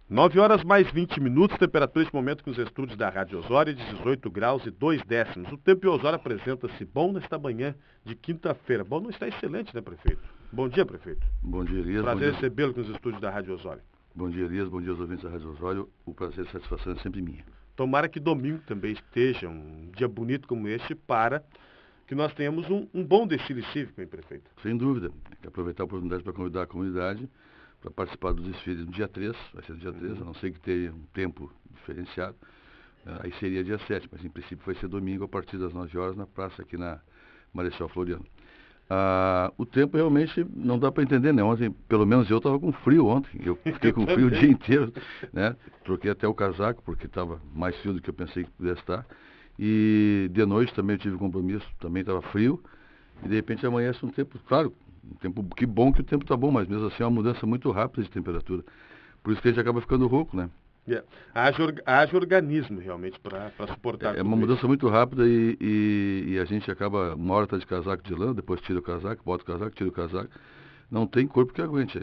9 horas mais 20 minutos, temperatura neste momento com os estúdios da Rádio Osório, de 18 graus e 2 décimos. O tempo em Osório apresenta-se bom nesta manhã de quinta-feira. Bom, não está excelente, né, prefeito? Bom dia, prefeito. Bom dia, Elias. Prazer recebê-lo nos estúdios da Rádio Osório. Bom dia, Elias. Bom dia aos ouvintes da Rádio Osório. O prazer e a satisfação é sempre minha. Tomara que domingo também esteja um dia bonito como este para que nós tenhamos um bom desfile cívico, hein, prefeito? Sem dúvida. Tem que aproveitar a oportunidade para convidar a comunidade para participar do desfile no dia 3, vai ser no dia 3, a não ser que tenha um tempo diferenciado. Aí seria dia 7, mas em princípio vai ser domingo a partir das 9 horas na praça aqui na Marechal Floriano. O tempo realmente não dá para entender, né? Ontem, pelo menos eu estava com frio ontem, eu fiquei com frio o dia inteiro, né? Troquei até o casaco porque estava mais frio do que eu pensei que pudesse estar. E de noite também eu tive compromisso, também estava frio, e de repente amanhece um tempo, claro, um tempo, que bom que o tempo está bom, mas mesmo assim é uma mudança muito rápida de temperatura. Por isso que a gente acaba ficando rouco, né? Haja organismo realmente para suportar É uma mudança muito rápida e a gente acaba, uma hora está de casaco de lã, depois tira o casaco, bota o casaco, tira o casaco. Não tem corpo que aguente.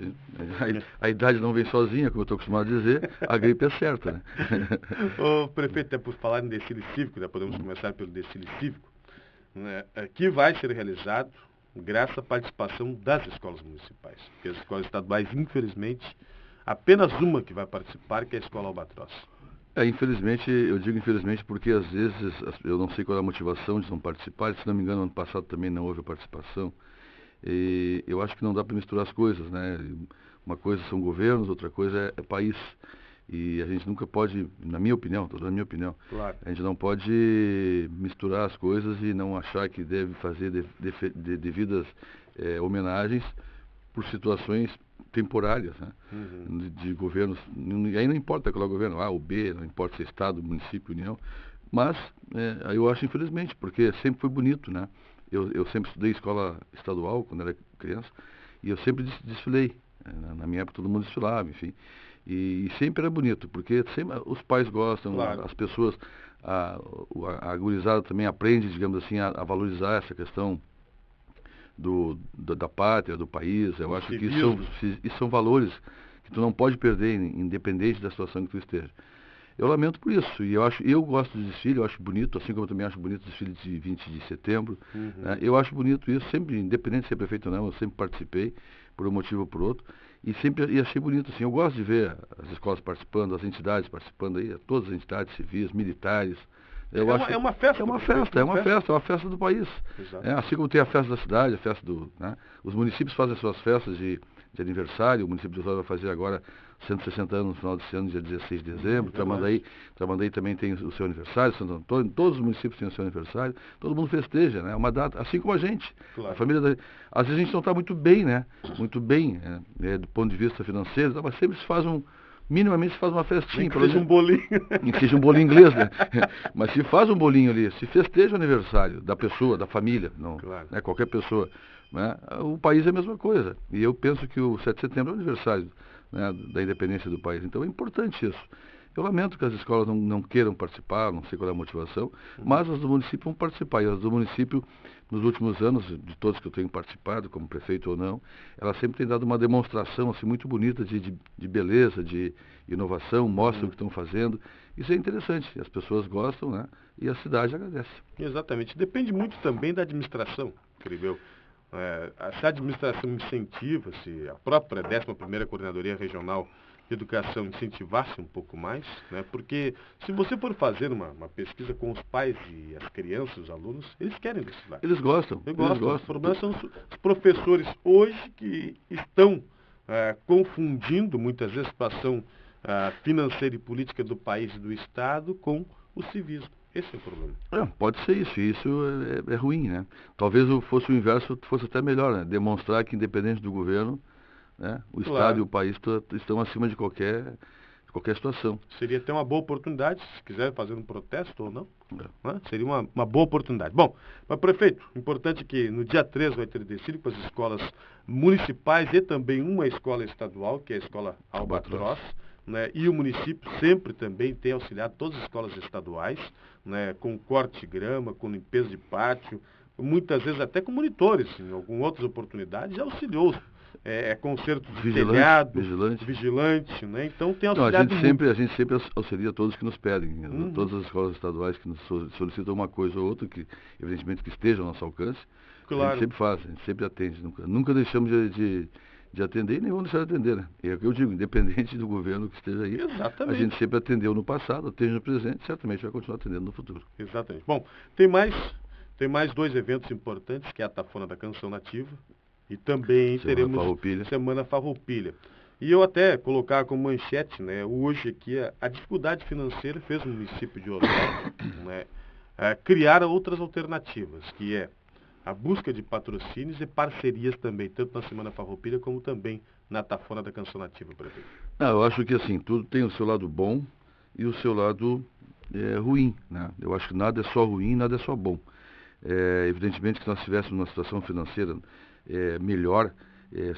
A idade não vem sozinha, como eu estou acostumado a dizer, a gripe é certa, né? Ô, prefeito, até por falar em desfile cívico, né, podemos começar pelo desfile cívico, né, que vai ser realizado graças à participação das escolas municipais. Porque as escolas estaduais, infelizmente, apenas uma que vai participar, que é a Escola Albatroz. Infelizmente, eu digo infelizmente porque às vezes eu não sei qual é a motivação de não participar, se não me engano, ano passado também não houve participação. E eu acho que não dá para misturar as coisas, né? Uma coisa são governos, outra coisa é país. E a gente nunca pode, na minha opinião, estou dando a minha opinião, Claro. a gente não pode misturar as coisas e não achar que deve fazer devidas homenagens por situações temporárias, né? De governos, e aí não importa qual é o governo, A ou B, não importa se é Estado, município, União, mas eu acho infelizmente, porque sempre foi bonito, né? Eu sempre estudei escola estadual quando era criança e eu sempre desfilei. Na minha época todo mundo desfilava, enfim. E sempre era bonito, porque sempre os pais gostam, Claro. as pessoas, a gurizada também aprende, digamos assim, a valorizar essa questão da pátria, do país. Eu acho que isso são valores que tu não pode perder, independente da situação que tu esteja. Eu lamento por isso, e eu gosto do desfile, eu acho bonito, assim como eu também acho bonito o desfile de 20 de setembro. Né? Eu acho bonito isso, sempre, independente de ser prefeito ou não, eu sempre participei, por um motivo ou por outro, e achei bonito, assim, eu gosto de ver as escolas participando, as entidades participando aí, todas as entidades civis, militares. É uma festa. É uma festa do país. Assim como tem a festa da cidade, a festa né? Os municípios fazem as suas festas de aniversário, o município de Osório vai fazer agora 160 anos no final desse ano, dia 16 de dezembro. Tramandaí também tem o seu aniversário, Santo Antônio, todos os municípios têm o seu aniversário, todo mundo festeja, né? É uma data, assim como a gente. Claro. A família às vezes a gente não está muito bem, né? Muito bem, do ponto de vista financeiro, mas sempre minimamente se faz uma festinha. Que seja um bolinho. Que seja um bolinho inglês, né? Mas se faz um bolinho ali, se festeja o aniversário da pessoa, da família, não, claro. Né? Qualquer pessoa, né? O país é a mesma coisa. E eu penso que o 7 de setembro é o aniversário, né, da independência do país. Então é importante isso. Eu lamento que as escolas não queiram participar, não sei qual é a motivação, mas as do município vão participar. E as do município, nos últimos anos, de todos que eu tenho participado, como prefeito ou não, elas sempre têm dado uma demonstração assim, muito bonita de beleza, de inovação, mostram o que estão fazendo. Isso é interessante, as pessoas gostam, né? E a cidade agradece. Exatamente. Depende muito também da administração, creio eu. Se a administração incentiva, se a própria 11ª Coordenadoria Regional de Educação incentivasse um pouco mais, né? Porque se você for fazer uma pesquisa com os pais e as crianças, os alunos, eles querem estudar. Eles gostam. Os problemas são os professores hoje que estão confundindo muitas vezes a situação financeira e política do país e do Estado com o civismo. Esse é o problema. Pode ser isso, e isso é ruim, né? Talvez fosse o inverso, fosse até melhor, né? Demonstrar que independente do governo, né, o Estado e o país estão acima de qualquer situação. Seria até uma boa oportunidade, se quiser fazer um protesto ou não. Né? Seria uma boa oportunidade. Bom, mas prefeito, importante que no dia 3 vai ter desfile com as escolas municipais e também uma escola estadual, que é a Escola Albatroz. Né, e o município sempre também tem auxiliado todas as escolas estaduais, né, com corte de grama, com limpeza de pátio, muitas vezes até com monitores, em algumas outras oportunidades, já auxiliou conserto de telhado, vigilante. vigilante, né? Então tem Não, auxiliado muito. a gente sempre auxilia todos que nos pedem, Uhum. todas as escolas estaduais que nos solicitam uma coisa ou outra, que evidentemente que esteja ao nosso alcance, a gente Claro, sempre faz, a gente sempre atende, nunca deixamos de atender e nem vamos deixar de atender, né? É o que eu digo, independente do governo que esteja aí, a exatamente. gente sempre atendeu no passado, atende no presente, certamente vai continuar atendendo no futuro. Exatamente. Bom, tem mais 2 eventos importantes, que é a Tafona da Canção Nativa e também Semana teremos Farroupilha. Semana Farroupilha. E eu até colocar como manchete, né, hoje aqui, a dificuldade financeira fez o município de Osório, né, criar outras alternativas, que é a busca de patrocínios e parcerias também, tanto na Semana Farroupilha como também na Tafona da Canção Nativa, prefeito. Não, eu acho que assim, tudo tem o seu lado bom e o seu lado ruim, né? Eu acho que nada é só ruim, nada é só bom. Evidentemente que se nós estivéssemos numa situação financeira melhor,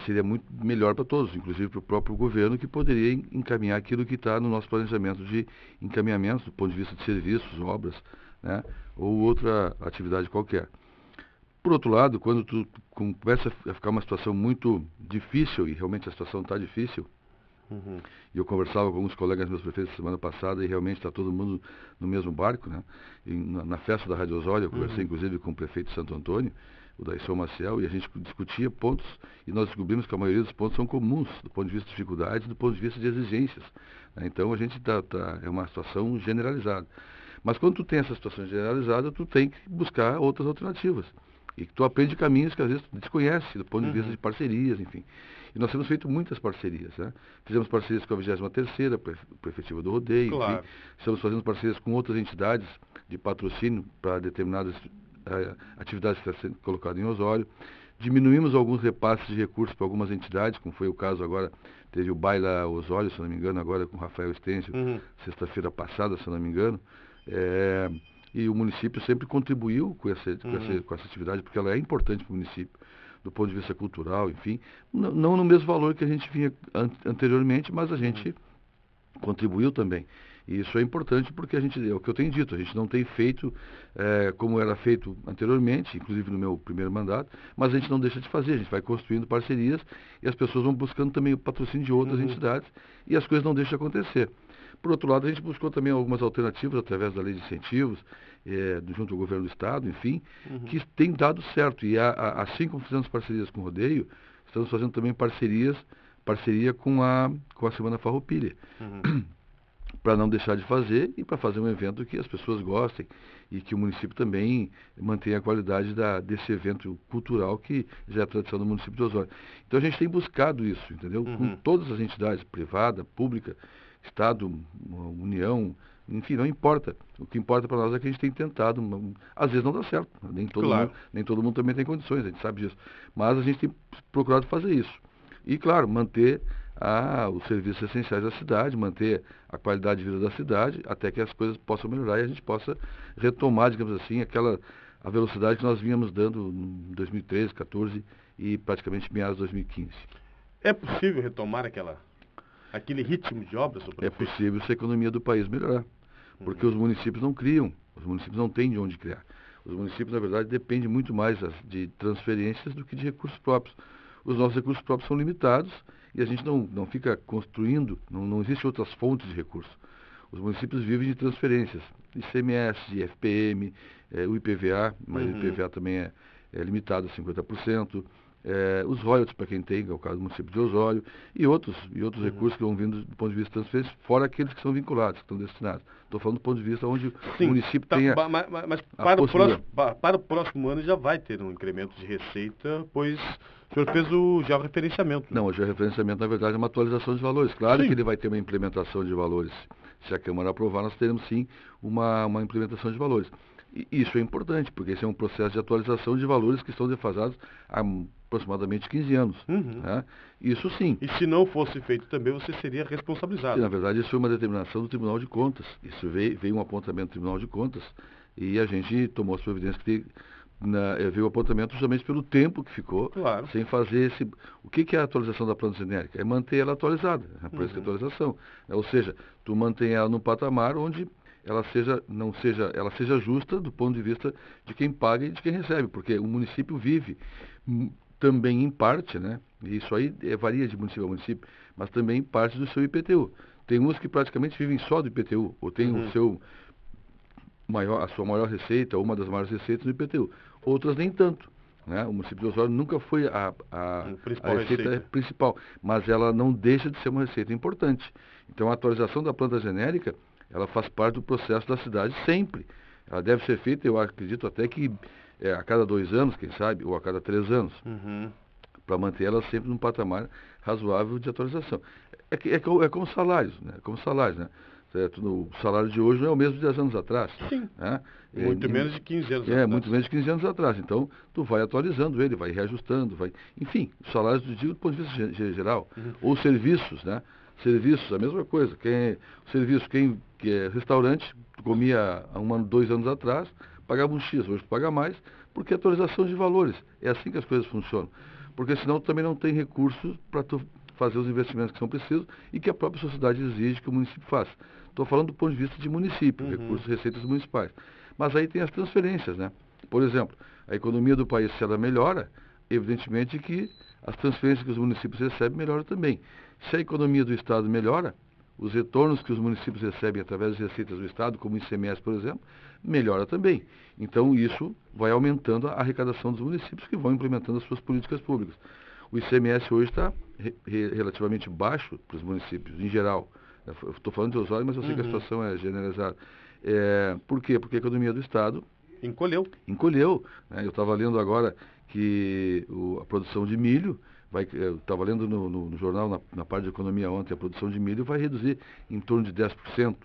seria muito melhor para todos, inclusive para o próprio governo, que poderia encaminhar aquilo que está no nosso planejamento de encaminhamento, do ponto de vista de serviços, obras, né? Ou outra atividade qualquer. Por outro lado, quando tu começa a ficar uma situação muito difícil, e realmente a situação está difícil, Uhum. e eu conversava com alguns colegas meus prefeitos semana passada e realmente está todo mundo no mesmo barco, né? E na festa da Rádio Osório, eu conversei inclusive com o prefeito de Santo Antônio, o Daisson Maciel, e a gente discutia pontos e nós descobrimos que a maioria dos pontos são comuns, do ponto de vista de dificuldades, do ponto de vista de exigências, né? Então a gente é uma situação generalizada. Mas quando tu tem essa situação generalizada, tu tem que buscar outras alternativas. E tu aprende caminhos que às vezes tu desconhece, do ponto de vista de parcerias, enfim. E nós temos feito muitas parcerias, né? Fizemos parcerias com a 23ª Prefeitura do Rodeio, Claro. enfim. Estamos fazendo parcerias com outras entidades de patrocínio para determinadas atividades que estão sendo colocadas em Osório. Diminuímos alguns repasses de recursos para algumas entidades, como foi o caso agora, teve o Baila Osório, se não me engano, agora com o Rafael Estêncio, sexta-feira passada, se não me engano. E o município sempre contribuiu com essa atividade, porque ela é importante para o município, do ponto de vista cultural, enfim. Não no mesmo valor que a gente vinha anteriormente, mas a gente contribuiu também. E isso é importante porque é o que eu tenho dito, a gente não tem feito como era feito anteriormente, inclusive no meu primeiro mandato, mas a gente não deixa de fazer, a gente vai construindo parcerias e as pessoas vão buscando também o patrocínio de outras entidades e as coisas não deixam de acontecer. Por outro lado, a gente buscou também algumas alternativas através da lei de incentivos, junto ao governo do Estado, enfim, que tem dado certo. E assim como fizemos parcerias com o Rodeio, estamos fazendo também parceria com a Semana Farroupilha. Para não deixar de fazer e para fazer um evento que as pessoas gostem e que o município também mantenha a qualidade desse evento cultural que já é tradição do município de Osório. Então a gente tem buscado isso, entendeu? Com todas as entidades, privada, pública, Estado, União, enfim, não importa. O que importa para nós é que a gente tem tentado, às vezes não dá certo, nem todo mundo também tem condições, a gente sabe disso. Mas a gente tem procurado fazer isso. E, claro, manter os serviços essenciais da cidade, manter a qualidade de vida da cidade, até que as coisas possam melhorar e a gente possa retomar, digamos assim, a velocidade que nós vínhamos dando em 2013, 2014 e praticamente meados de 2015. É possível retomar aquele ritmo de obras, É possível se a economia do país melhorar, porque os municípios não criam, os municípios não têm de onde criar. Os municípios, na verdade, dependem muito mais de transferências do que de recursos próprios. Os nossos recursos próprios são limitados e a gente não fica construindo, não existem outras fontes de recursos. Os municípios vivem de transferências, ICMS, IFPM, o IPVA, mas o IPVA também é limitado a 50%, os royalties para quem tem, que é o caso do município de Osório, e outros recursos que vão vindo do ponto de vista de transferência, fora aqueles que são vinculados, que estão destinados. Estou falando do ponto de vista onde o município tem mas para o próximo ano já vai ter um incremento de receita, pois o senhor fez o georreferenciamento. Não, o georreferenciamento, na verdade, é uma atualização de valores. Claro que ele vai ter uma implementação de valores. Se a Câmara aprovar, nós teremos sim uma implementação de valores. E isso é importante, porque esse é um processo de atualização de valores que estão defasados há aproximadamente 15 anos. Né? Isso sim. E se não fosse feito também, você seria responsabilizado. E, na verdade, isso foi uma determinação do Tribunal de Contas. Isso veio um apontamento do Tribunal de Contas e a gente tomou as providências que veio o apontamento justamente pelo tempo que ficou, sem fazer O que é a atualização da planta genérica? É manter ela atualizada, por isso que é atualização. Ou seja, tu mantém ela num patamar onde ela seja justa do ponto de vista de quem paga e de quem recebe, porque o município vive também em parte, né? E isso aí varia de município a município, mas também em parte do seu IPTU. Tem uns que praticamente vivem só do IPTU, ou tem o seu a sua maior receita, ou uma das maiores receitas no IPTU. Outras nem tanto. Né? O município de Osório nunca foi a receita principal, mas ela não deixa de ser uma receita importante. Então, a atualização da planta genérica, ela faz parte do processo da cidade sempre. Ela deve ser feita, eu acredito até que a cada 2 anos, quem sabe, ou a cada 3 anos, para manter ela sempre num patamar razoável de atualização. É como salários, né? Como salários, né? Certo? O salário de hoje não é o mesmo de 10 anos atrás. Sim. Né? Muito menos de 15 anos atrás. Muito menos de 15 anos atrás. Então, tu vai atualizando ele, vai reajustando, vai... Enfim, os salários do dia do ponto de vista geral. Ou serviços, né? Serviços, a mesma coisa. Que é restaurante, comia há 1 ano, 2 anos atrás, pagava um X, hoje paga mais, porque é atualização de valores. É assim que as coisas funcionam. Porque senão tu também não tem recursos para tu fazer os investimentos que são precisos e que a própria sociedade exige que o município faça. Estou falando do ponto de vista de município, recursos e receitas municipais. Mas aí tem as transferências, né? Por exemplo, a economia do país, se ela melhora, evidentemente que as transferências que os municípios recebem melhoram também. Se a economia do Estado melhora, os retornos que os municípios recebem através das receitas do Estado, como o ICMS, por exemplo, melhora também. Então, isso vai aumentando a arrecadação dos municípios que vão implementando as suas políticas públicas. O ICMS hoje está relativamente baixo para os municípios, em geral. Eu estou falando de Osório, mas eu sei que a situação é generalizada. Por quê? Porque a economia do Estado encolheu. Né? Eu estava lendo agora que a produção de milho, eu estava lendo no jornal, na parte de economia ontem, a produção de milho vai reduzir em torno de 10%.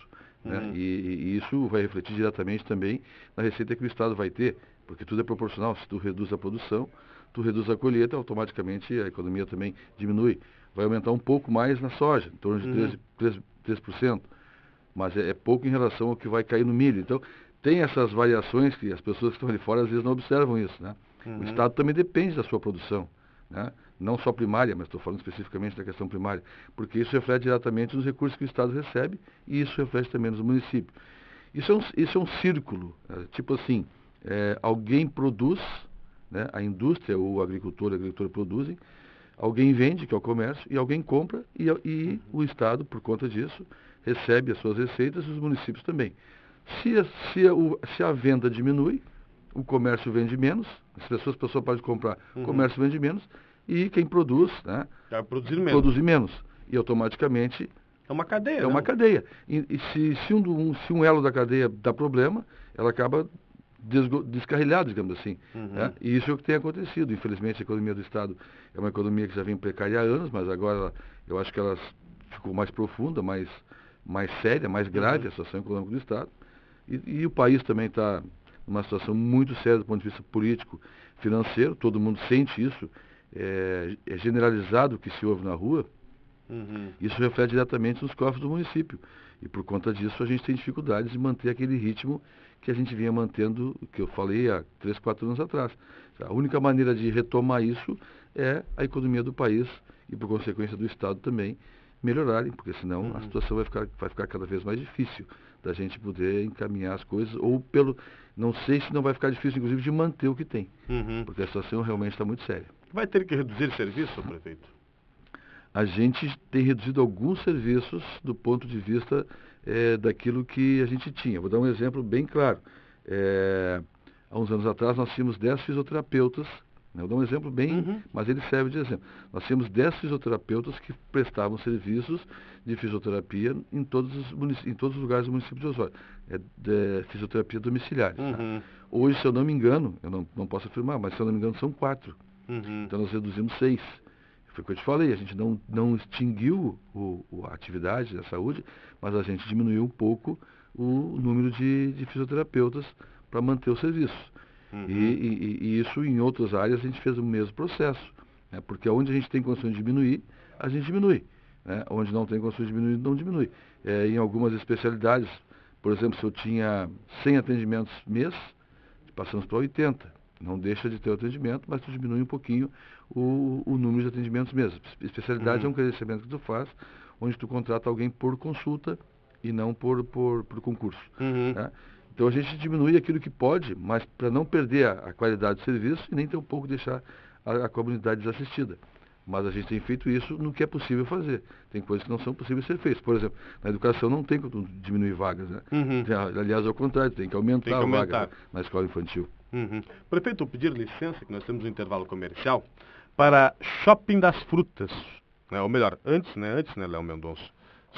Né? E isso vai refletir diretamente também na receita que o Estado vai ter, porque tudo é proporcional. Se tu reduz a produção, tu reduz a colheita, automaticamente a economia também diminui. Vai aumentar um pouco mais na soja, em torno de 3%, mas é pouco em relação ao que vai cair no milho. Então, tem essas variações que as pessoas que estão ali fora às vezes não observam isso. Né? O Estado também depende da sua produção, né? Não só primária, mas estou falando especificamente da questão primária, porque isso reflete diretamente nos recursos que o Estado recebe e isso reflete também nos municípios. Isso é um círculo, tipo assim, alguém produz, né? A indústria ou o agricultor produzem, alguém vende, que é o comércio, e alguém compra, e o Estado, por conta disso, recebe as suas receitas e os municípios também. Se a venda diminui, o comércio vende menos, as pessoas podem comprar, o comércio vende menos, e quem produz, né, vai produz menos. E automaticamente é uma cadeia. Uma cadeia. E se um elo da cadeia dá problema, ela acaba descarrilhado, digamos assim. Né? E isso é o que tem acontecido. Infelizmente, a economia do Estado é uma economia que já vem precária há anos, mas agora eu acho que ela ficou mais profunda, mais séria, mais grave a situação econômica do Estado. E o país também está numa situação muito séria do ponto de vista político, financeiro. Todo mundo sente isso. É generalizado o que se ouve na rua. Isso reflete diretamente nos cofres do município. E por conta disso a gente tem dificuldades de manter aquele ritmo que a gente vinha mantendo, que eu falei há 3, 4 anos atrás. A única maneira de retomar isso é a economia do país e, por consequência, do Estado também melhorarem, porque senão a situação vai ficar cada vez mais difícil da gente poder encaminhar as coisas, não sei se não vai ficar difícil, inclusive, de manter o que tem, porque a situação realmente está muito séria. Vai ter que reduzir serviço, prefeito? A gente tem reduzido alguns serviços do ponto de vista daquilo que a gente tinha. Vou dar um exemplo bem claro. Há uns anos atrás nós tínhamos 10 fisioterapeutas, né? Vou dar um exemplo bem, mas ele serve de exemplo. Nós tínhamos 10 fisioterapeutas que prestavam serviços de fisioterapia em todos os lugares do município de Osório. De fisioterapia domiciliar. Tá? Hoje, se eu não me engano, eu não posso afirmar, mas se eu não me engano são 4. Então nós reduzimos 6. Foi o que eu te falei, a gente não extinguiu a atividade da saúde, mas a gente diminuiu um pouco o número de fisioterapeutas para manter o serviço. E isso em outras áreas a gente fez o mesmo processo, né? Porque onde a gente tem condições de diminuir, a gente diminui. Né? Onde não tem condições de diminuir, não diminui. Em algumas especialidades, por exemplo, se eu tinha 100 atendimentos mês, passamos para 80. Não deixa de ter o atendimento, mas tu diminui um pouquinho o número de atendimentos mesmo. Especialidade é um crescimento que tu faz, onde tu contrata alguém por consulta e não por concurso. Né? Então a gente diminui aquilo que pode, mas para não perder a qualidade do serviço e nem ter um pouco deixar a comunidade desassistida. Mas a gente tem feito isso no que é possível fazer. Tem coisas que não são possíveis ser feitas. Por exemplo, na educação não tem como diminuir vagas, né? Aliás, ao contrário, tem que aumentar a vaga na escola infantil. Prefeito, vou pedir licença, que nós temos um intervalo comercial, para Shopping das Frutas. Ou melhor, antes, Léo Mendonça?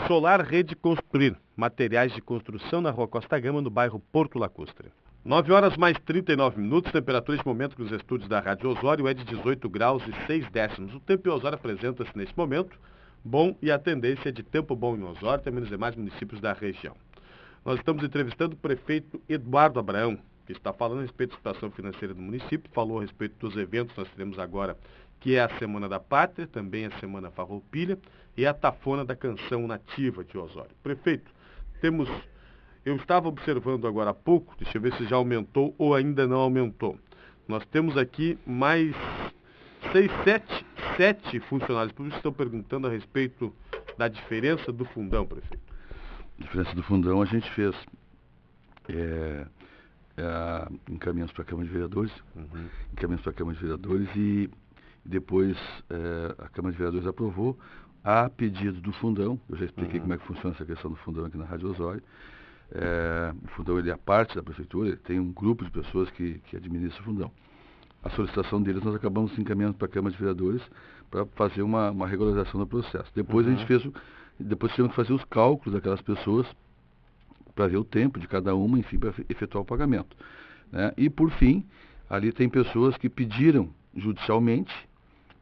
Solar Rede Construir, materiais de construção na Rua Costa Gama, no bairro Porto Lacustre. 9 horas mais 39 minutos, temperatura neste momento nos estúdios da Rádio Osório é de 18 graus e 6 décimos. O tempo em Osório apresenta-se neste momento bom e a tendência é de tempo bom em Osório, também nos demais municípios da região. Nós estamos entrevistando o prefeito Eduardo Abraão, que está falando a respeito da situação financeira do município, falou a respeito dos eventos que nós teremos agora, que é a Semana da Pátria, também a Semana Farroupilha e a Tafona da Canção Nativa de Osório. Prefeito, eu estava observando agora há pouco, deixa eu ver se já aumentou ou ainda não aumentou. Nós temos aqui mais 7 funcionários públicos que estão perguntando a respeito da diferença do fundão, prefeito. A diferença do fundão a gente fez encaminhamos para a Câmara de Vereadores, e depois a Câmara de Vereadores aprovou a pedido do fundão. Eu já expliquei como é que funciona essa questão do fundão aqui na Rádio Osório. O fundão ele é parte da prefeitura, ele tem um grupo de pessoas que administra o fundão. A solicitação deles nós acabamos encaminhando para a Câmara de Vereadores para fazer uma regularização do processo. Depois depois tivemos que fazer os cálculos daquelas pessoas para ver o tempo de cada uma, enfim, para efetuar o pagamento, né? E por fim, ali tem pessoas que pediram judicialmente,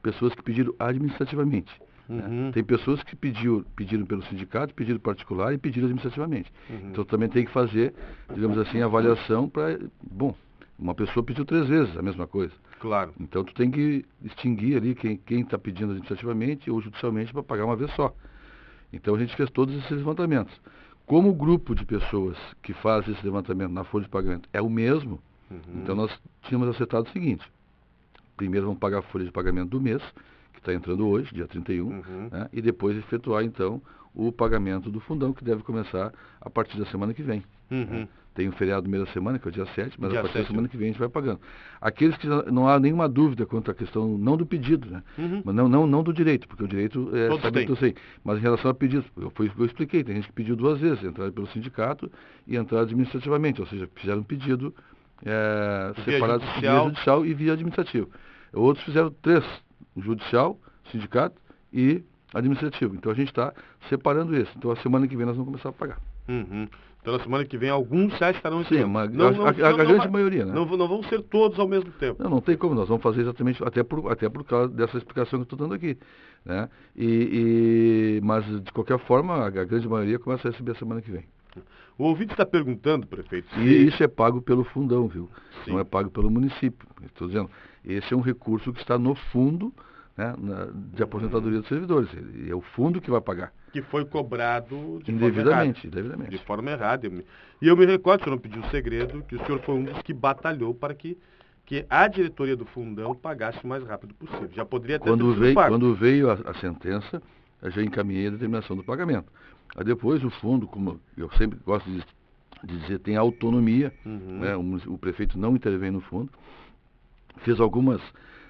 pessoas que pediram administrativamente. Né? Tem pessoas que pediram pelo sindicato, pediram particular e pediram administrativamente. Então também tem que fazer, digamos assim, a avaliação para... Bom, uma pessoa pediu 3 vezes a mesma coisa. Claro. Então tu tem que distinguir ali quem está pedindo administrativamente ou judicialmente para pagar uma vez só. Então a gente fez todos esses levantamentos. Como o grupo de pessoas que faz esse levantamento na folha de pagamento é o mesmo, então nós tínhamos acertado o seguinte: primeiro vamos pagar a folha de pagamento do mês, que está entrando hoje, dia 31, né, e depois efetuar então o pagamento do fundão, que deve começar a partir da semana que vem. Né? Tem um feriado no meio da semana, que é o dia 7, mas a partir da semana que vem a gente vai pagando. Aqueles que não há nenhuma dúvida quanto à questão, não do pedido, né? Mas não do direito, porque o direito sabe que eu sei. Mas em relação a pedidos, eu expliquei, tem gente que pediu 2 vezes, entrada pelo sindicato e entrada administrativamente, ou seja, fizeram um pedido separado via judicial e via administrativo. Outros fizeram 3, judicial, sindicato e administrativo. Então a gente está separando isso. Então a semana que vem nós vamos começar a pagar. Então, na semana que vem, alguns já estarão... Sim, a grande maioria, né? Não vão ser todos ao mesmo tempo. Não tem como. Nós vamos fazer exatamente, até por causa dessa explicação que eu estou dando aqui. Né? Mas, de qualquer forma, a grande maioria começa a receber a semana que vem. O ouvinte está perguntando, prefeito... E isso é pago pelo fundão, viu? Sim. Não é pago pelo município. Estou dizendo, esse é um recurso que está no fundo, né, de aposentadoria dos servidores. É o fundo que vai pagar. Que foi cobrado indevidamente. De forma errada. E eu me recordo, o senhor não pediu segredo, que o senhor foi um dos que batalhou para que a diretoria do fundão pagasse o mais rápido possível. Já poderia ter sido pago. Quando veio a sentença, eu já encaminhei a determinação do pagamento. Aí depois o fundo, como eu sempre gosto de dizer, tem autonomia, né? O prefeito não intervém no fundo,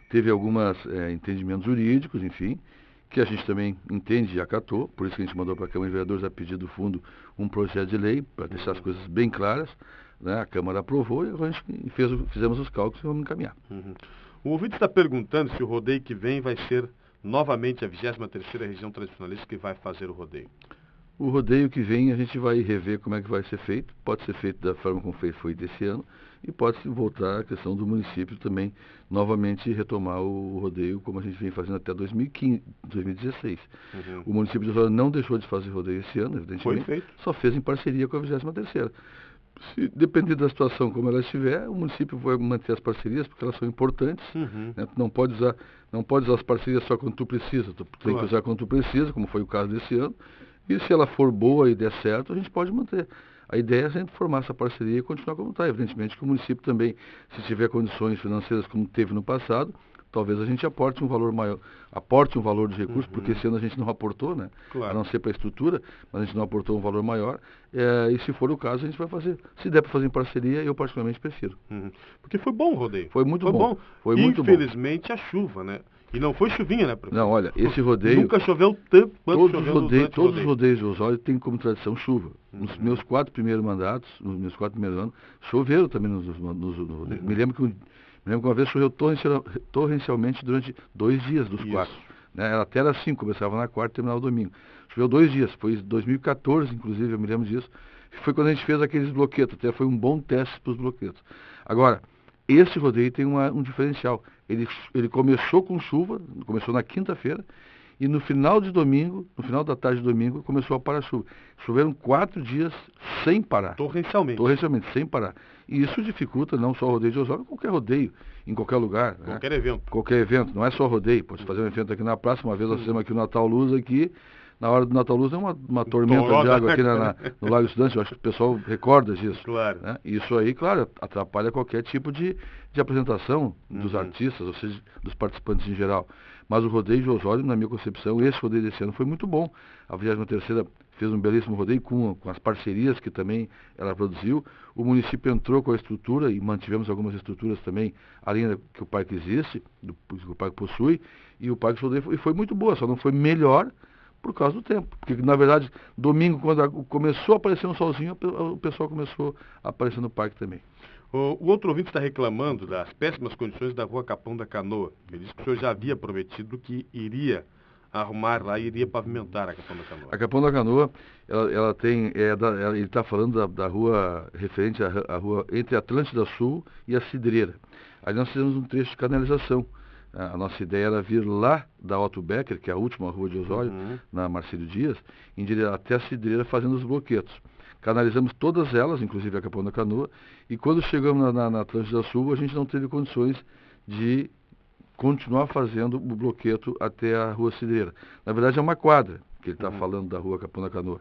teve alguns entendimentos jurídicos, enfim, que a gente também entende e acatou, por isso que a gente mandou para a Câmara de Vereadores a pedido do fundo um projeto de lei, para deixar as coisas bem claras, né? A Câmara aprovou e a gente fizemos os cálculos e vamos encaminhar. O ouvinte está perguntando se o rodeio que vem vai ser novamente a 23ª região tradicionalista que vai fazer o rodeio. O rodeio que vem a gente vai rever como é que vai ser feito, pode ser feito da forma como foi desse ano, e pode-se voltar a questão do município também, novamente retomar o rodeio, como a gente vem fazendo até 2016. O município de Osório não deixou de fazer rodeio esse ano, evidentemente, só fez em parceria com a 23ª. Se depender da situação como ela estiver, o município vai manter as parcerias, porque elas são importantes. Né? Não pode usar as parcerias só quando tu precisa, tu tem que usar quando tu precisa, como foi o caso desse ano. E se ela for boa e der certo, a gente pode manter. A ideia é a gente formar essa parceria e continuar como está. Evidentemente que o município também, se tiver condições financeiras como teve no passado, talvez a gente aporte um valor de recurso, porque esse ano a gente não aportou, né? Claro. A não ser para a estrutura, mas a gente não aportou um valor maior, e se for o caso, a gente vai fazer. Se der para fazer em parceria, eu particularmente prefiro. Porque foi bom o rodeio. Foi muito bom. Foi muito bom. Infelizmente, a chuva, né? E não foi chuvinha, né, prefeito? Não, olha, esse rodeio... Nunca choveu tanto quanto choveu no rodeio. Todos os rodeios de Osório têm como tradição chuva. Nos meus 4 primeiros mandatos, nos meus 4 primeiros anos, choveram também nos rodeios. Me lembro que uma vez choveu torrencialmente durante 2 dias dos 4. Né? Até era 5, começava na quarta e terminava no domingo. Choveu 2 dias, foi em 2014, inclusive, eu me lembro disso. Foi quando a gente fez aqueles bloquetos, até foi um bom teste para os bloquetos. Agora, esse rodeio tem um diferencial. Ele começou com chuva, começou na quinta-feira, e no final da tarde de domingo, começou a parar a chuva. Choveram 4 dias sem parar. Torrencialmente, sem parar. E isso dificulta não só o rodeio de Osório, qualquer rodeio, em qualquer lugar. Qualquer né? evento. Qualquer evento, não é só rodeio. Pode fazer um evento aqui na praça, uma vez nós fizemos aqui no Natal Luz, aqui, na hora do Natal Luz, é uma tormenta de água aqui no Lago Estudante, eu acho que o pessoal recorda disso. Claro. Né? Isso aí, claro, atrapalha qualquer tipo de apresentação dos artistas, ou seja, dos participantes em geral. Mas o rodeio de Osório, na minha concepção, esse rodeio desse ano foi muito bom. A 23ª fez um belíssimo rodeio com as parcerias que também ela produziu. O município entrou com a estrutura e mantivemos algumas estruturas também, além que o parque existe, que o parque possui, e o parque rodeio foi muito boa, só não foi melhor por causa do tempo. Porque, na verdade, domingo, quando começou a aparecer um solzinho, o pessoal começou a aparecer no parque também. O outro ouvinte está reclamando das péssimas condições da rua Capão da Canoa. Ele disse que o senhor já havia prometido que iria arrumar lá e iria pavimentar a Capão da Canoa. A Capão da Canoa, ela tem, ele está falando da rua referente à rua entre a Atlântida Sul e a Cidreira. Ali nós fizemos um trecho de canalização. A nossa ideia era vir lá da Otto Becker, que é a última rua de Osório, na Marcílio Dias, até a Cidreira fazendo os bloquetos. Canalizamos todas elas, inclusive a Capão da Canoa, e quando chegamos na Atlântida Sul, a gente não teve condições de continuar fazendo o bloqueto até a Rua Cidreira. Na verdade é uma quadra, que ele está falando da Rua Capão da Canoa.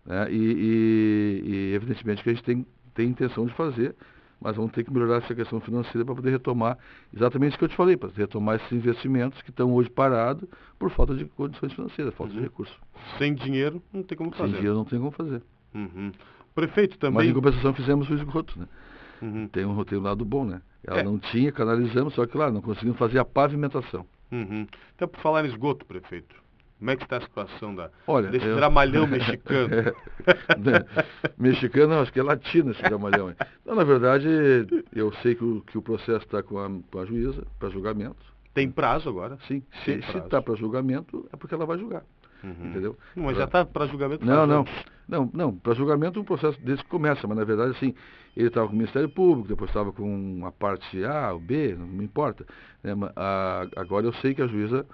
Né? E evidentemente que a gente tem intenção de fazer, mas vamos ter que melhorar essa questão financeira para poder retomar exatamente o que eu te falei, para retomar esses investimentos que estão hoje parados por falta de condições financeiras, falta de recursos. Sem dinheiro não tem como fazer. Sem dinheiro não tem como fazer. Prefeito também... Mas em compensação fizemos o esgoto, né? Tem um roteiro lado bom, né? Ela não tinha, canalizamos, só que lá não conseguimos fazer a pavimentação. Então, por falar em esgoto, prefeito, como é que está a situação desse eu... dramalhão mexicano? Mexicano, acho que é latino esse dramalhão. Então, na verdade, eu sei que o processo está com a juíza para julgamento. Tem prazo agora? Sim. Se está para julgamento, é porque ela vai julgar. Entendeu? Mas já está para julgamento? Não, para julgamento um processo desse começa, mas na verdade assim, ele estava com o Ministério Público, depois estava com a parte A ou B, não me importa. Né? Agora eu sei que a juíza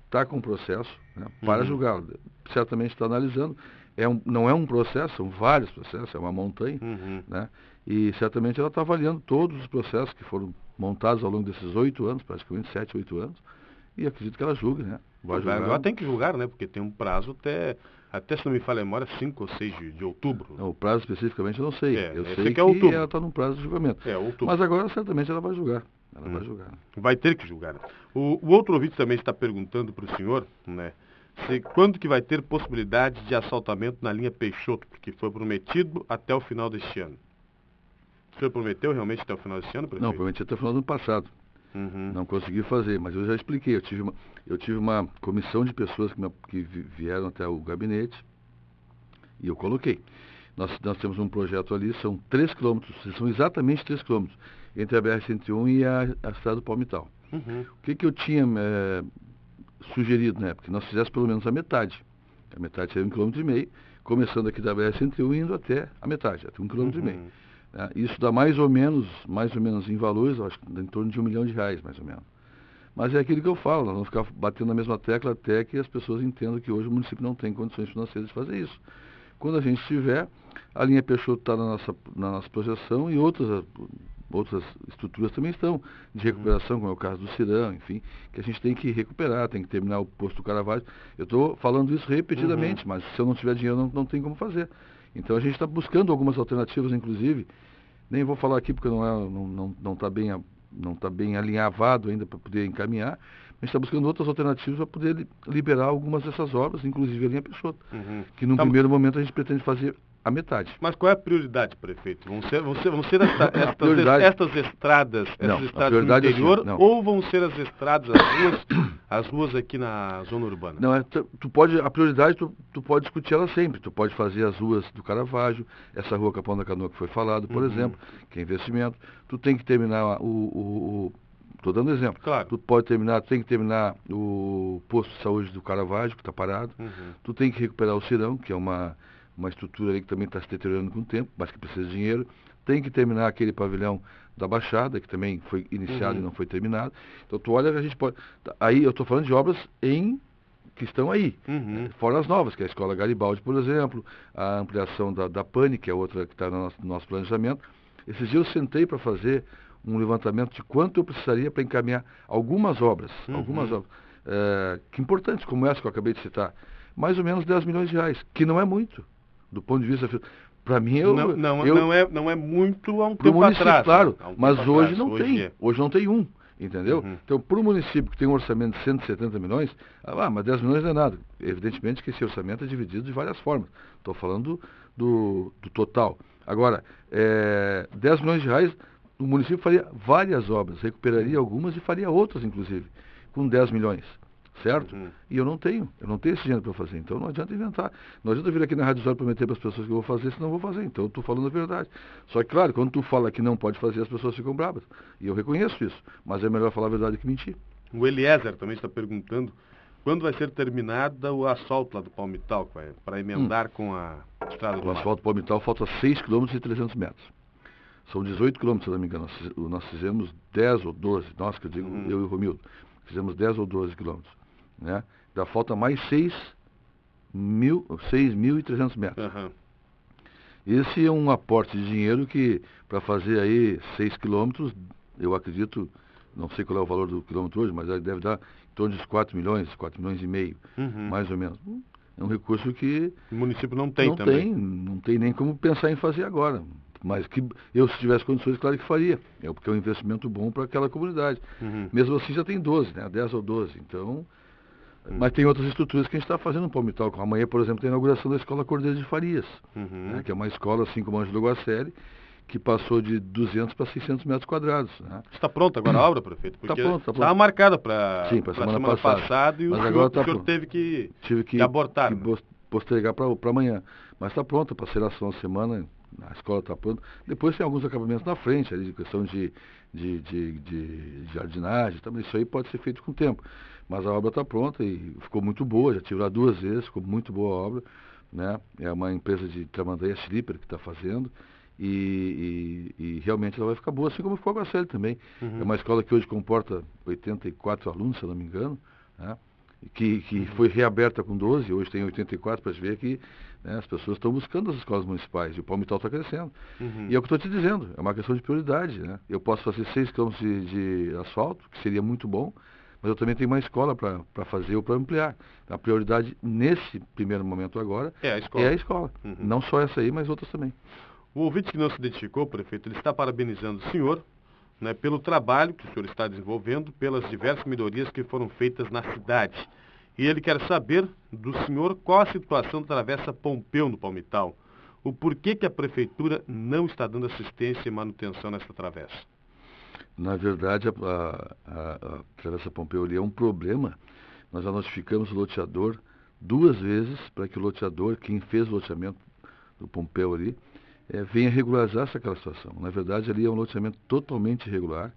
está com o processo, né, para julgá-lo. Certamente está analisando. Não é um processo, são vários processos, é uma montanha, né? E certamente ela está avaliando todos os processos que foram montados ao longo desses 8 anos, praticamente 7, 8 anos, e acredito que ela julgue, né? Vai julgar. Agora tem que julgar, né? Porque tem um prazo até se não me falha a memória, 5 ou 6 de outubro. Não, o prazo especificamente eu não sei. Eu sei que outubro. Ela está num prazo de julgamento. Outubro. Mas agora certamente ela vai julgar. Vai ter que julgar. O outro ouvinte também está perguntando para o senhor, né? Quando que vai ter possibilidade de assaltamento na linha Peixoto? Porque foi prometido até o final deste ano. O senhor prometeu realmente até o final deste ano, prefeito? Não, prometi até o final do ano passado. Não consegui fazer, mas eu já expliquei. Eu tive uma comissão de pessoas que vieram até o gabinete e eu coloquei. Nós temos um projeto ali, são 3 quilômetros, são exatamente 3 quilômetros, entre a BR-101 e a estrada do Palmital. O que eu tinha sugerido, né? Porque nós fizéssemos pelo menos a metade. A metade seria 1,5 km, começando aqui da BR-101 e indo até a metade, até 1,5 km. Isso dá mais ou menos em valores, acho que em torno de R$1 milhão, mais ou menos. Mas é aquilo que eu falo, nós vamos ficar batendo na mesma tecla até que as pessoas entendam que hoje o município não tem condições financeiras de fazer isso. Quando a gente tiver, a linha Peixoto está na nossa projeção e outras estruturas também estão de recuperação, como é o caso do Cirão, enfim, que a gente tem que recuperar, tem que terminar o posto do Caravaggio. Eu estou falando isso repetidamente, mas se eu não tiver dinheiro não tem como fazer. Então a gente está buscando algumas alternativas, inclusive, nem vou falar aqui porque não está bem não tá bem alinhavado ainda para poder encaminhar, mas a gente está buscando outras alternativas para poder liberar algumas dessas obras, inclusive a linha Peixoto, que num primeiro momento a gente pretende fazer a metade. Mas qual é a prioridade, prefeito? Vão ser estas estradas no interior, assim, ou vão ser as estradas, as ruas aqui na zona urbana? Não, a prioridade tu pode discutir ela sempre. Tu pode fazer as ruas do Caravaggio, essa rua Capão da Canoa que foi falado, por exemplo, que é investimento. Tu tem que terminar estou dando exemplo. Claro. Tu tem que terminar o posto de saúde do Caravaggio, que está parado. Tu tem que recuperar o Cirão, que é uma estrutura ali que também está se deteriorando com o tempo, mas que precisa de dinheiro. Tem que terminar aquele pavilhão da Baixada, que também foi iniciado e não foi terminado. Então, tu olha que a gente pode... Aí, eu estou falando de obras que estão aí. Fora as novas, que é a Escola Garibaldi, por exemplo, a ampliação da PANI, que é outra que está no nosso planejamento. Esses dias eu sentei para fazer um levantamento de quanto eu precisaria para encaminhar algumas obras, que importantes, como essa que eu acabei de citar. Mais ou menos 10 milhões de reais, que não é muito, do ponto de vista... Para mim, não é muito há um tempo atrás. Claro, mas hoje não tem. Hoje não tem um, entendeu? Então, para o município que tem um orçamento de 170 milhões, mas 10 milhões não é nada. Evidentemente que esse orçamento é dividido de várias formas. Estou falando do total. Agora, 10 milhões de reais, o município faria várias obras, recuperaria algumas e faria outras, inclusive, com 10 milhões. Certo? E eu não tenho esse dinheiro para fazer, então não adianta inventar. Não adianta vir aqui na Rádio Zóio prometer para as pessoas que eu vou fazer, senão eu vou fazer. Então eu estou falando a verdade. Só que, claro, quando tu fala que não pode fazer, as pessoas ficam bravas. E eu reconheço isso, mas é melhor falar a verdade que mentir. O Eliezer também está perguntando quando vai ser terminada o asfalto lá do Palmital, para emendar com a estrada do mar. O asfalto do Palmital falta 6 km e 300 metros. São 18 km, se não me engano. Nós fizemos 10 ou 12, nós que eu digo, eu e o Romildo, fizemos 10 ou 12 quilômetros. Né? Já falta mais 6.300 metros. Esse é um aporte de dinheiro que, para fazer aí 6 quilômetros, eu acredito, não sei qual é o valor do quilômetro hoje, mas deve dar em torno de 4 milhões e meio, mais ou menos. É um recurso que o município não tem também. Não tem nem como pensar em fazer agora. Mas que eu, se tivesse condições, claro que faria. Porque é um investimento bom para aquela comunidade. Mesmo assim já tem 12, né? 10 ou 12. Então... Mas tem outras estruturas que a gente está fazendo no Palmital. Amanhã, por exemplo, tem a inauguração da Escola Cordeiro de Farias, né, que é uma escola, assim como a Ângelo Guacelli, que passou de 200 para 600 metros quadrados. Né? Está pronta agora a obra, prefeito? Está pronta. Estava marcada para semana passada e o senhor teve que abortar. Postergar para amanhã. Mas está pronta para ser ação a semana, a escola está pronta. Depois tem alguns acabamentos na frente, ali, de questão de jardinagem, também isso aí pode ser feito com o tempo. Mas a obra está pronta e ficou muito boa, já tive lá 2 vezes, ficou muito boa a obra. Né? É uma empresa de Tramandaí, a Schlipper, que está fazendo. E realmente ela vai ficar boa, assim como ficou a Guacelli também. É uma escola que hoje comporta 84 alunos, se eu não me engano, né? que foi reaberta com 12, hoje tem 84, para ver que, né, as pessoas estão buscando as escolas municipais e o Palmital está crescendo. E é o que eu estou te dizendo, é uma questão de prioridade. Né? Eu posso fazer 6 km de asfalto, que seria muito bom, mas eu também tenho uma escola para fazer ou para ampliar. A prioridade nesse primeiro momento agora é a escola. Não só essa aí, mas outras também. O ouvinte que não se identificou, prefeito, ele está parabenizando o senhor, né, pelo trabalho que o senhor está desenvolvendo, pelas diversas melhorias que foram feitas na cidade. E ele quer saber do senhor qual a situação da Travessa Pompeu no Palmital. O porquê que a prefeitura não está dando assistência e manutenção nessa travessa. Na verdade, a Travessa Pompeu ali é um problema. Nós já notificamos o loteador 2 vezes para que o loteador, quem fez o loteamento do Pompeu ali, venha regularizar aquela situação. Na verdade, ali é um loteamento totalmente irregular.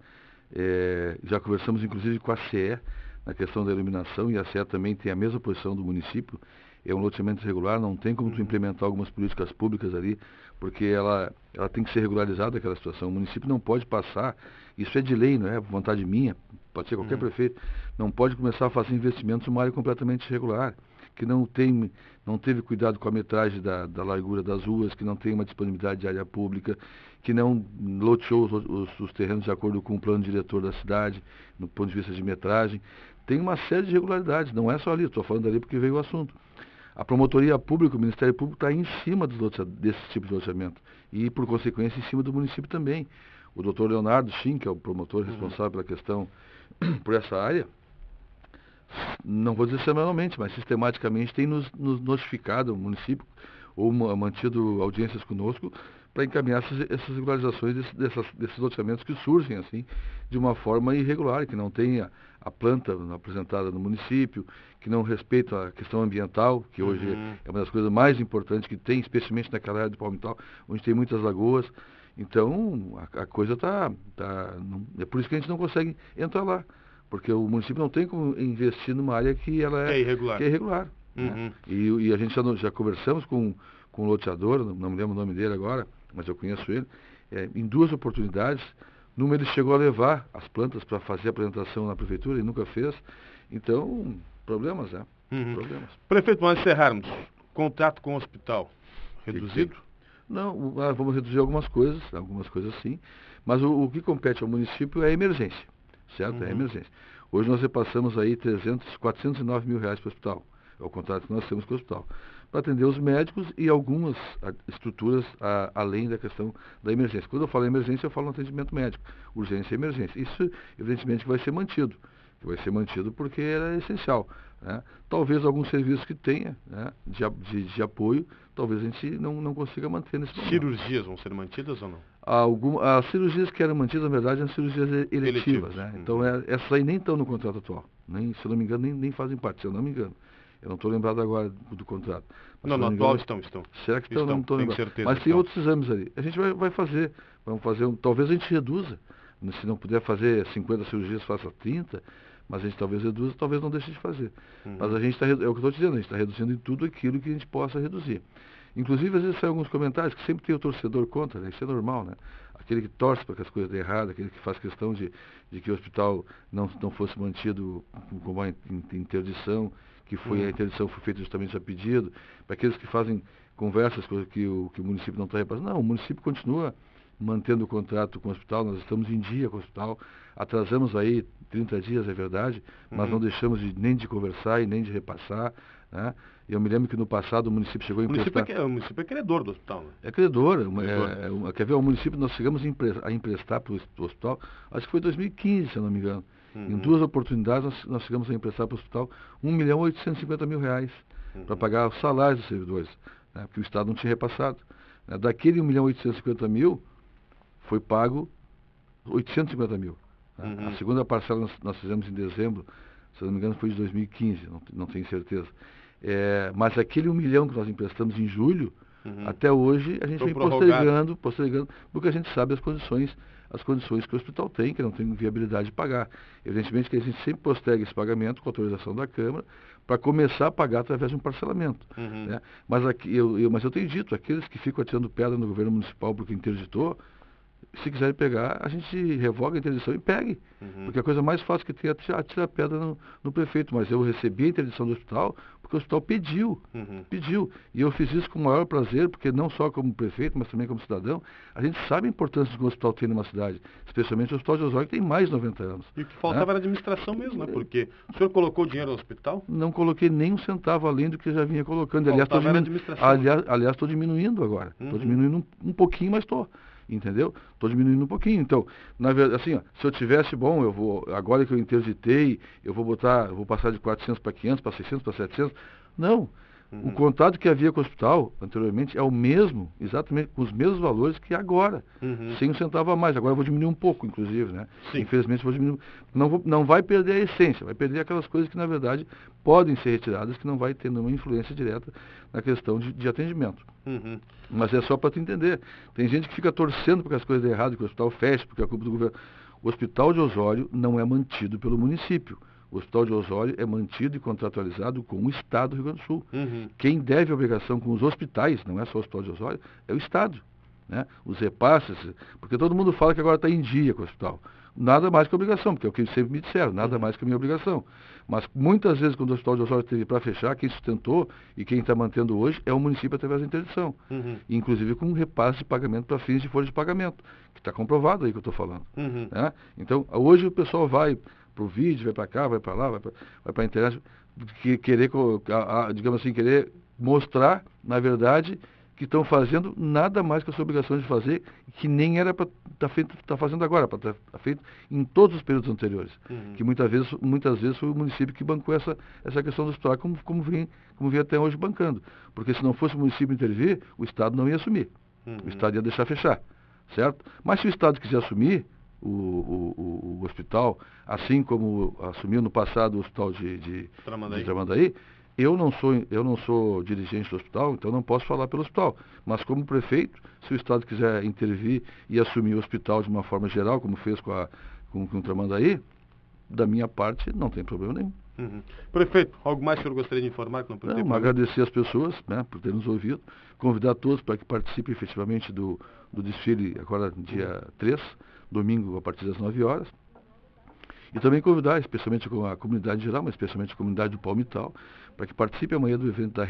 Já conversamos, inclusive, com a CE na questão da iluminação, e a CE também tem a mesma posição do município. É um loteamento irregular, não tem como tu implementar algumas políticas públicas ali, porque ela tem que ser regularizada aquela situação. O município não pode passar, isso é de lei, não é vontade minha, pode ser qualquer prefeito, não pode começar a fazer investimentos numa área completamente irregular, que não teve cuidado com a metragem da largura das ruas, que não tem uma disponibilidade de área pública, que não loteou os terrenos de acordo com o plano diretor da cidade, no ponto de vista de metragem. Tem uma série de irregularidades, não é só ali, estou falando ali porque veio o assunto. A promotoria pública, o Ministério Público está em cima desse tipo de loteamento e, por consequência, em cima do município também. o doutor Leonardo Shin, que é o promotor responsável pela questão, por essa área, não vou dizer semanalmente, mas sistematicamente tem nos notificado, o município, ou mantido audiências conosco, para encaminhar essas regularizações desses loteamentos que surgem assim, de uma forma irregular, que não tenha a planta apresentada no município, que não respeita a questão ambiental, que hoje é uma das coisas mais importantes que tem, especialmente naquela área do Palmital, onde tem muitas lagoas. Então, a coisa é por isso que a gente não consegue entrar lá, porque o município não tem como investir numa área que ela é irregular. Que é irregular, né? E a gente já conversamos com o loteador, não me lembro o nome dele agora, mas eu conheço ele, em 2 oportunidades. Numa ele chegou a levar as plantas para fazer a apresentação na prefeitura e nunca fez. Então, problemas, né? Problemas. Prefeito, nós encerrarmos. Contrato com o hospital reduzido? Não, vamos reduzir algumas coisas sim, mas o que compete ao município é a emergência, certo? É a emergência. Hoje nós repassamos aí 409 mil reais para o hospital. É o contrato que nós temos com o hospital, para atender os médicos e algumas estruturas além da questão da emergência. Quando eu falo emergência, eu falo no atendimento médico, urgência e emergência. Isso, evidentemente, vai ser mantido. Vai ser mantido porque era essencial, né? Talvez alguns serviços que tenha, né, de apoio, talvez a gente não consiga manter nesse momento. Cirurgias vão ser mantidas ou não? As cirurgias que eram mantidas, na verdade, eram cirurgias eletivas, né? Então, essas aí nem estão no contrato atual. Se eu não me engano, nem fazem parte, se eu não me engano. Eu não estou lembrado agora do contrato. Mas no atual estão. Será que estão? Não estou lembrado. Certeza, mas tem outros exames ali. A gente vai fazer. Vamos fazer. Talvez a gente reduza. Se não puder fazer 50 cirurgias, faça 30. Mas a gente talvez reduza, talvez não deixe de fazer. Mas a gente está, é o que eu estou dizendo, a gente está reduzindo em tudo aquilo que a gente possa reduzir. Inclusive, às vezes saem alguns comentários que sempre tem o torcedor contra, né? Isso é normal, né? Aquele que torce para que as coisas dêem errado, aquele que faz questão de que o hospital não fosse mantido com uma interdição, que a interdição foi feita justamente a pedido, para aqueles que fazem conversas que o município não está repassando. Não, o município continua mantendo o contrato com o hospital, nós estamos em dia com o hospital, atrasamos aí 30 dias, é verdade, mas não deixamos nem de conversar e nem de repassar, né? Eu me lembro que no passado o município chegou a emprestar... O município é credor do hospital, né? É credor. Quer ver, o município nós chegamos a emprestar para o hospital, acho que foi em 2015, se eu não me engano. Em 2 oportunidades nós chegamos a emprestar para o hospital 1.850.000 reais para pagar os salários dos servidores, né? Porque o Estado não tinha repassado. Né? Daquele 1.850.000 foi pago 850.000. Né? A segunda parcela nós fizemos em dezembro, se eu não me engano foi de 2015, não tenho certeza. Mas aquele 1 milhão que nós emprestamos em julho, até hoje a gente vem postergando, porque a gente sabe as condições que o hospital tem, que não tem viabilidade de pagar. Evidentemente que a gente sempre posterga esse pagamento com autorização da Câmara, para começar a pagar através de um parcelamento. Né? Mas eu tenho dito, aqueles que ficam atirando pedra no governo municipal porque interditou, se quiserem pegar, a gente revoga a interdição e pegue. Porque a coisa mais fácil que tem é tirar pedra no prefeito. Mas eu recebi a interdição do hospital porque o hospital pediu. E eu fiz isso com o maior prazer, porque não só como prefeito, mas também como cidadão, a gente sabe a importância que o hospital tem numa cidade, especialmente o Hospital de Osório, que tem mais de 90 anos. E o que faltava era administração mesmo, né? Porque o senhor colocou dinheiro no hospital? Não coloquei nem um centavo além do que já vinha colocando. Aliás, estou diminuindo agora. Estou diminuindo um pouquinho, mas estou. Entendeu? Estou diminuindo um pouquinho. Então, na verdade, assim, se eu tivesse, agora que eu interditei, eu vou passar de 400 para 500, para 600, para 700. Não. O contrato que havia com o hospital anteriormente é o mesmo, exatamente com os mesmos valores que agora, sem um centavo a mais. Agora eu vou diminuir um pouco, inclusive, né? Sim. Infelizmente vou diminuir. Não vai perder a essência, vai perder aquelas coisas que na verdade podem ser retiradas, que não vai ter nenhuma influência direta na questão de atendimento. Mas é só para tu entender. Tem gente que fica torcendo porque as coisas dêem errado, que o hospital feche, porque é culpa do governo. O Hospital de Osório não é mantido pelo município. O Hospital de Osório é mantido e contratualizado com o Estado do Rio Grande do Sul. Quem deve a obrigação com os hospitais, não é só o Hospital de Osório, é o Estado. Né? Os repasses, porque todo mundo fala que agora está em dia com o hospital. Nada mais que obrigação, porque é o que eles sempre me disseram, nada mais que a minha obrigação. Mas muitas vezes, quando o Hospital de Osório teve para fechar, quem sustentou e quem está mantendo hoje é o município através da interdição. Inclusive com um repasse de pagamento para fins de folha de pagamento, que está comprovado aí que eu estou falando. Né? Então, hoje o pessoal vai para o vídeo, vai para cá, vai para lá, vai para a internet, querer mostrar, na verdade, que estão fazendo nada mais que a sua obrigação de fazer, que nem era para estar fazendo agora, para estar feito em todos os períodos anteriores. Que muitas vezes foi o município que bancou essa questão do hospital, como vem até hoje bancando. Porque se não fosse o município intervir, o Estado não ia assumir. O Estado ia deixar fechar, certo? Mas se o Estado quiser assumir o hospital, assim como assumiu no passado o hospital de Tramandaí, eu não sou dirigente do hospital, então não posso falar pelo hospital. Mas como prefeito, se o Estado quiser intervir e assumir o hospital de uma forma geral, como fez com o Tramandaí, da minha parte não tem problema nenhum. Prefeito, algo mais que eu gostaria de informar? Não, agradecer as pessoas, né, por terem nos ouvido, convidar todos para que participem efetivamente do desfile agora dia 3, domingo a partir das 9 horas. E também convidar, especialmente a comunidade geral, mas especialmente a comunidade do Palmital, para que participe amanhã do evento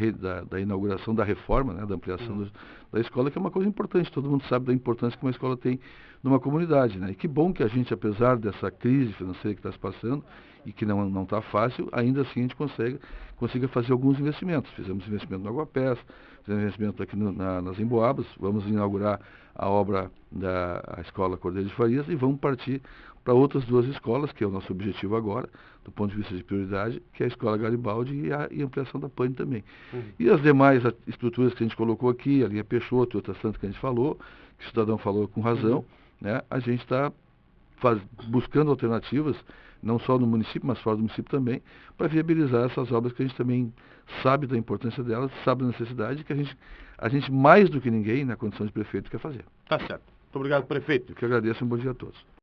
da inauguração da reforma, né, da ampliação da escola, que é uma coisa importante. Todo mundo sabe da importância que uma escola tem numa comunidade, né? E que bom que a gente, apesar dessa crise financeira que está se passando, e que não está fácil, ainda assim a gente consiga fazer alguns investimentos. Fizemos investimento no Aguapés, fizemos investimento aqui nas Emboabas, vamos inaugurar a obra da Escola Cordeiro de Farias e vamos partir para outras duas escolas, que é o nosso objetivo agora, do ponto de vista de prioridade, que é a Escola Garibaldi e a ampliação da PAN também. E as demais estruturas que a gente colocou aqui, a linha Peixoto e outras tantas que a gente falou, que o cidadão falou com razão, né, a gente está buscando alternativas, não só no município, mas fora do município também, para viabilizar essas obras que a gente também sabe da importância delas, sabe da necessidade, que a gente mais do que ninguém, na condição de prefeito, quer fazer. Tá certo. Muito obrigado, prefeito. Eu que agradeço e um bom dia a todos.